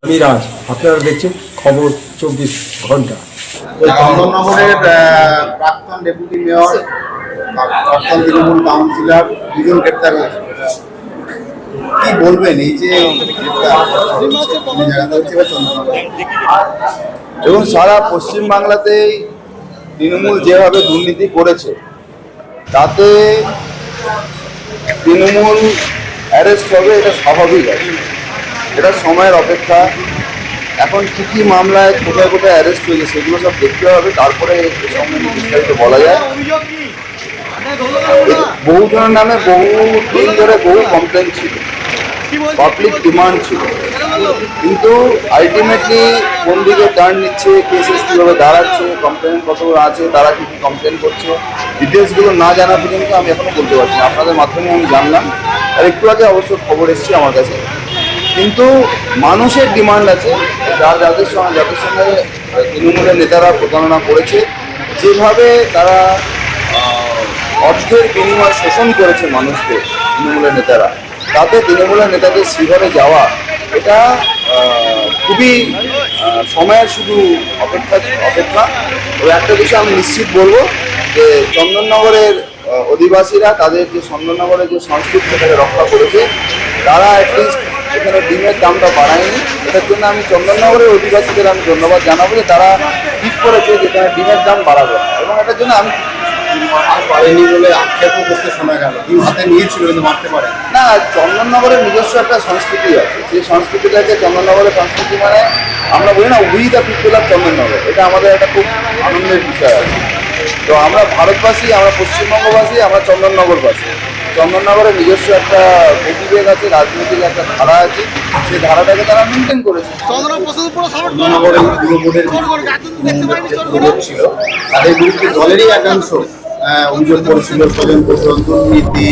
মিরাজ, আপনারা দেখছেন খবর 24 ঘন্টা। চন্দননগরের প্রাক্তন ডেপুটি মেয়র, প্রাক্তন তৃণমূল কাউন্সিলর দুজন গ্রেপ্তার হয়েছে। কি বলবেন এই যে এবং সারা পশ্চিমবাংলাতেই তৃণমূল যেভাবে দুর্নীতি করেছে তাতে তৃণমূল অ্যারেস্ট হবে, এটা স্বাভাবিক আছে, এটা সময়ের অপেক্ষা। এখন কী কী মামলায় কোথায় কোথায় অ্যারেস্ট হয়েছে সেগুলো সব দেখতে হবে, তারপরে সম্বন্ধে বিস্তারিত বলা যায়। বহুজনের নামে বহু দিন ধরে বহু কমপ্লেন ছিল, পাবলিক ডিমান্ড ছিল, কিন্তু আলটিমেটলি কোন দিকে টার্ন নিচ্ছে, কেসেস কীভাবে দাঁড়াচ্ছে, কমপ্লেন কত আছে, তারা কী কী কমপ্লেন করছে, ডিটেলসগুলো না জানা পর্যন্ত আমি এখনও বলতে পারছি না। আপনাদের মাধ্যমে আমি জানলাম, আর একটু আগে অবশ্য খবর এসছে আমার কাছে। কিন্তু মানুষের ডিমান্ড আছে, যাদের সঙ্গে তৃণমূলের নেতারা প্রতারণা করেছে, যেভাবে তারা অর্থের বিনিময় শোষণ করেছে মানুষকে তৃণমূলের নেতারা, তাতে তৃণমূলের নেতাদের সেভাবে যাওয়া এটা খুবই সময়ের শুধু অপেক্ষা। ওই একটা বিষয় আমি নিশ্চিত বলবো যে চন্দননগরের অধিবাসীরা তাদের যে চন্দননগরের যে সংস্কৃতি সেটাকে রক্ষা করেছে, তারা অ্যাটলিস্ট এখানে ডিমের দামটা বাড়ায়নি। এটার জন্য আমি চন্দননগরের অধিবাসীদের আমি ধন্যবাদ জানাবো যে তারা ঠিক করেছে যে এখানে ডিমের দাম বাড়াবে না, এবং এটার জন্য আমি পারেনি বলে আক্ষেপও করতে শোনা গেল। ডিম হাতে নিয়েছিল কিন্তু মারতে পারে না। চন্দননগরের নিজস্ব একটা সংস্কৃতি আছে, সেই সংস্কৃতিটাকে চন্দননগরের সংস্কৃতি মানে আমরা বলি না we the people of Chandannagar, এটা আমাদের একটা খুব আনন্দের বিষয় আছে। তো আমরা ভারতবাসী, আমরা পশ্চিমবঙ্গবাসী, আমরা চন্দননগরবাসী। চন্দননগরের নিজস্ব একটা গতিবেগ আছে, রাজনৈতিক একটা ধারা আছে, সেই ধারাটাকে তারা মেনটেন করেছে। চন্দননগরের পুরো বোর্ডের ছিল, তাদের বিরুদ্ধে দলেরই একাংশ অভিযোগ করেছিল ষড়যন্ত্র, দুর্নীতি,